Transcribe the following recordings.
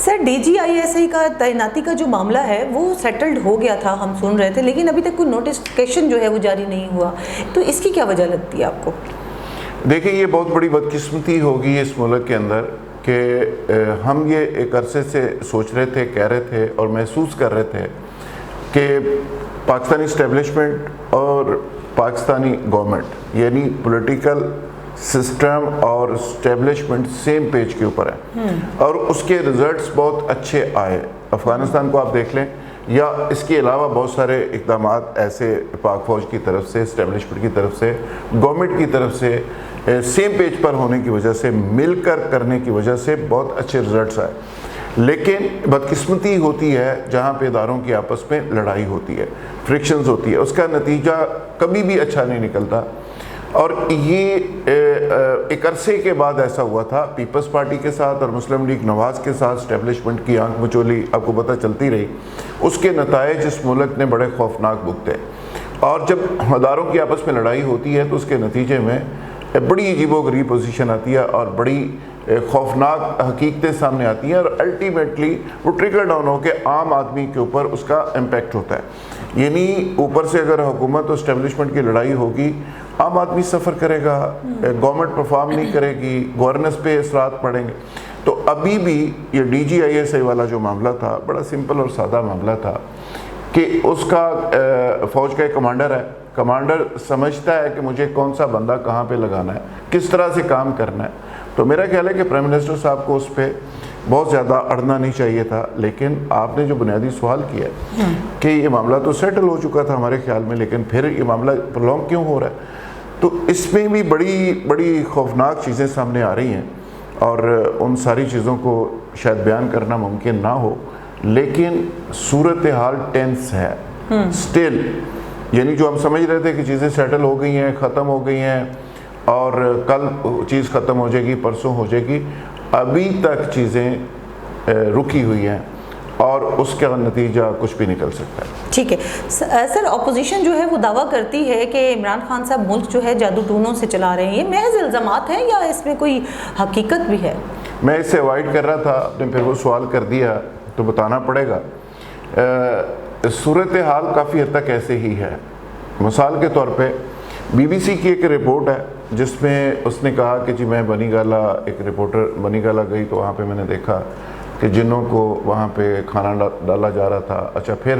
Sir DG ISI का तैनाती का जो मामला है वो सेटल्ड हो गया था, हम सुन रहे थे, लेकिन अभी तक कोई नोटिफिकेशन जो है वो जारी नहीं हुआ, तो इसकी क्या वजह लगती है आपको? देखिए, ये बहुत बड़ी बदकिस्मती होगी इस मुल्क के अंदर कि हम ये एक अरसे से सोच रहे थे, कह रहे थे और महसूस कर रहे थे कि पाकिस्तानी इस्टेब्लिशमेंट और पाकिस्तानी गवर्नमेंट यानी पॉलिटिकल सिस्टम और इस्टेब्लिशमेंट सेम पेज के ऊपर है और उसके रिजल्ट्स बहुत अच्छे आए। अफ़गानिस्तान को आप देख लें या इसके अलावा बहुत सारे इक़दाम ऐसे पाक फ़ौज की तरफ से, इस्टेब्लिशमेंट की तरफ से, गवर्नमेंट की तरफ से सेम पेज पर होने की वजह से, मिलकर करने की वजह से बहुत अच्छे रिजल्ट्स आए। लेकिन बदकिस्मती होती है जहाँ पे इदारों की आपस में लड़ाई होती है, फ्रिक्शंस होती है, उसका नतीजा कभी भी अच्छा नहीं निकलता। और ये एक अरसे के बाद ऐसा हुआ था पीपल्स पार्टी के साथ और मुस्लिम लीग नवाज़ के साथ, इस्टेब्लिशमेंट की आंख मचोली आपको पता चलती रही, उसके नताइज इस मुल्क ने बड़े खौफनाक भुगते। और जब इदारों की आपस में लड़ाई होती है तो उसके नतीजे में बड़ी अजीबोगरीब पोजीशन आती है और बड़ी खौफनाक हकीकतें सामने आती हैं और अल्टीमेटली वो ट्रिकल डाउन होकर आम आदमी के ऊपर उसका इम्पेक्ट होता है। यानी ऊपर से अगर हुकूमत और इस्टेब्लिशमेंट की लड़ाई होगी, आम आदमी सफ़र करेगा, गवर्नमेंट परफॉर्म नहीं करेगी, गवर्नेंस पे असरात पड़ेंगे। तो अभी भी ये डीजीआईएसआई वाला जो मामला था बड़ा सिंपल और सादा मामला था कि उसका फ़ौज का एक कमांडर है, कमांडर समझता है कि मुझे कौन सा बंदा कहाँ पे लगाना है, किस तरह से काम करना है। तो मेरा ख्याल है कि प्राइम मिनिस्टर साहब को उस पर बहुत ज़्यादा अड़ना नहीं चाहिए था। लेकिन आपने जो बुनियादी सवाल किया कि ये मामला तो सेटल हो चुका था हमारे ख्याल में, लेकिन फिर ये मामला प्रोलॉन्ग क्यों हो रहा है, तो इसमें भी बड़ी बड़ी खौफनाक चीज़ें सामने आ रही हैं और उन सारी चीज़ों को शायद बयान करना मुमकिन ना हो, लेकिन सूरत हाल टेंस है स्टिल। यानी जो हम समझ रहे थे कि चीज़ें सेटल हो गई हैं, ख़त्म हो गई हैं और कल चीज़ ख़त्म हो जाएगी, परसों हो जाएगी, अभी तक चीज़ें रुकी हुई हैं और उसका नतीजा कुछ भी निकल सकता है। ठीक है सर, अपोजिशन जो है वो दावा करती है कि इमरान खान साहब मुल्क जो है जादू टूनों से चला रहे हैं, ये महज इल्ज़ामात हैं या इसमें कोई हकीकत भी है? मैं इससे अवॉइड कर रहा था, आपने फिर वो सवाल कर दिया तो बताना पड़ेगा। सूरत हाल काफ़ी हद तक ऐसे ही है। मिसाल के तौर पे बीबीसी की एक रिपोर्ट है जिसमें उसने कहा कि जी मैं बनी गाला, एक रिपोर्टर बनी गाला गई तो वहाँ पे मैंने देखा कि जिन्हों को वहाँ पे खाना डाला जा रहा था। अच्छा, फिर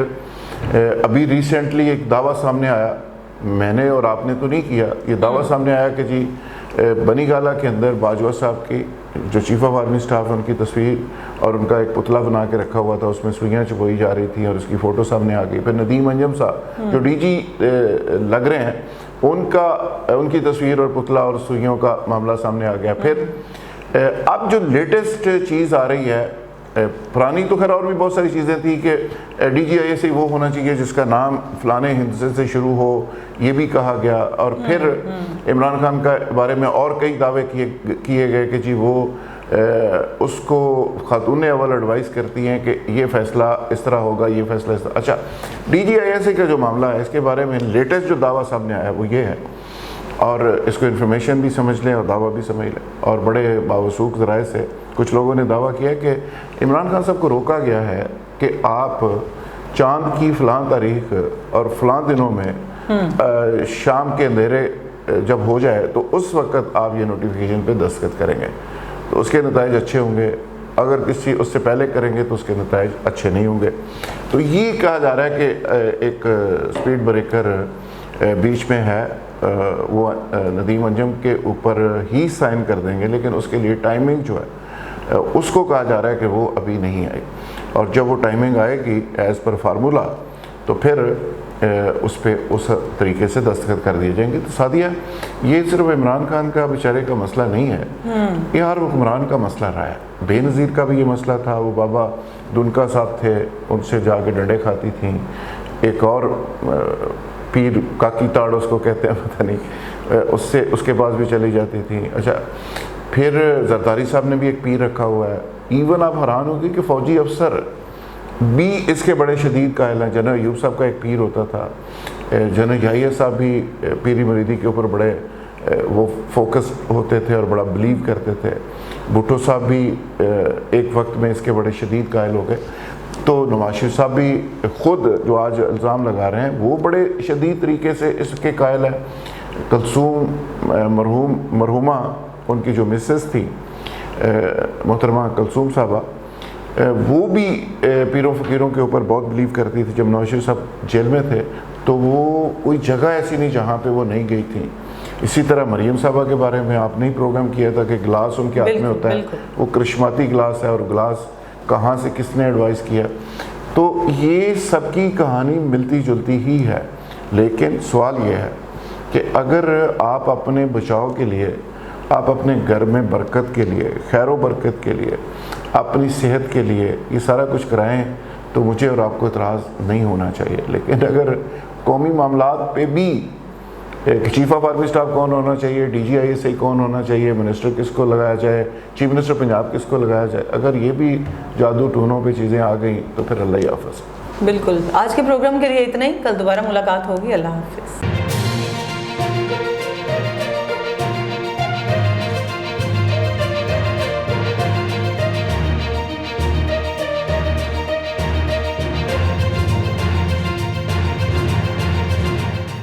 अभी रिसेंटली एक दावा सामने आया, मैंने और आपने तो नहीं किया, ये दावा सामने आया कि जी बनी गाला के अंदर बाजवा साहब की जो चीफ ऑफ आर्मी स्टाफ है उनकी तस्वीर और उनका एक पुतला बना के रखा हुआ था, उसमें सुइयाँ चुपोई जा रही थी और उसकी फ़ोटो सामने आ गई। फिर नदीम अंजम साहब जो डीजी लग रहे हैं उनकी तस्वीर और पुतला और सुइयों का मामला सामने आ गया। फिर अब जो लेटेस्ट चीज़ आ रही है, पुरानी तो खैर और भी बहुत सारी चीज़ें थी कि डीजीआईएसआई वो होना चाहिए जिसका नाम फ़लाने हिंदसे से शुरू हो, ये भी कहा गया। और फिर इमरान खान का बारे में और कई दावे किए गए कि जी वो उसको खातून अव्वल एडवाइस करती हैं कि ये फ़ैसला इस तरह होगा, ये फ़ैसला इस तरह। अच्छा, डीजीआईएसआई का जो मामला है इसके बारे में लेटेस्ट जो दावा सामने आया वो ये है, और इसको इन्फॉर्मेशन भी समझ लें और दावा भी समझ लें, और बड़े बावसूख ज़राए से कुछ लोगों ने दावा किया कि इमरान खान साहब को रोका गया है कि आप चांद की फ़लाँ तारीख और फ़लाँ दिनों में शाम के अंधेरे जब हो जाए तो उस वक़्त आप ये नोटिफिकेशन पे दस्तखत करेंगे तो उसके नताइज अच्छे होंगे, अगर किसी उससे पहले करेंगे तो उसके नताइज अच्छे नहीं होंगे। तो ये कहा जा रहा है कि एक स्पीड ब्रेकर बीच में है, वो नदीम अंजम के ऊपर ही साइन कर देंगे, लेकिन उसके लिए टाइमिंग जो है उसको कहा जा रहा है कि वो अभी नहीं आई, और जब वो टाइमिंग आएगी एज़ पर फार्मूला तो फिर उस पर उस तरीके से दस्तखत कर दिए जाएंगे। तो सादिया, ये सिर्फ इमरान खान का बेचारे का मसला नहीं है, ये हर हुक्मरान का मसला रहा है। बेनज़ीर का भी ये मसला था, वो बाबा दुनका साहब थे, उनसे जाके डंडे खाती थी। एक और पीर काकी ताड़ उसको कहते हैं, पता नहीं, उससे उसके पास भी चली जाती थी। अच्छा, फिर जरदारी साहब ने भी एक पीर रखा हुआ है। इवन आप हैरान होंगे कि फ़ौजी अफसर भी इसके बड़े शदीद कायल हैं। जनरल अयूब साहब का एक पीर होता था, जनरल याहिया साहब भी पीरी मुरीदी के ऊपर बड़े वो फोकस होते थे और बड़ा बिलीव करते थे। भुट्टो साहब भी एक वक्त में इसके बड़े शदीद कायल हो गए, तो नवाज शरीफ साहब भी ख़ुद जो आज इल्ज़ाम लगा रहे हैं वो बड़े शदीद तरीके से इसके कायल हैं। कलसूम मरहूमा उनकी जो मिसेस थी मोहतरमा कलसूम साहबा, वो भी पीरों फ़कीरों के ऊपर बहुत बिलीव करती थी। जब नवाज शरीफ साहब जेल में थे तो वो कोई जगह ऐसी नहीं जहाँ पे वो नहीं गई थी। इसी तरह मरियम साहबा के बारे में आपने ही प्रोग्राम किया था कि गिलास उनके हाथ में होता है, वो करिश्माती गिलास है, और गिलास कहाँ से किसने एडवाइस किया। तो ये सबकी कहानी मिलती जुलती ही है, लेकिन सवाल ये है कि अगर आप अपने बचाव के लिए, आप अपने घर में बरकत के लिए, खैर व बरकत के लिए, अपनी सेहत के लिए ये सारा कुछ कराएं तो मुझे और आपको इतराज़ नहीं होना चाहिए। लेकिन अगर कौमी मामलात पे भी चीफ ऑफ आर्मी स्टाफ कौन होना चाहिए, DGISI कौन होना चाहिए, मिनिस्टर किसको लगाया जाए, चीफ मिनिस्टर पंजाब किसको लगाया जाए, अगर ये भी जादू टूनों पे चीज़ें आ गई तो फिर अल्लाह ही हाफ़िज़। बिल्कुल, आज के प्रोग्राम के लिए इतना ही। कल दोबारा मुलाकात होगी। अल्लाह हाफ़िज़।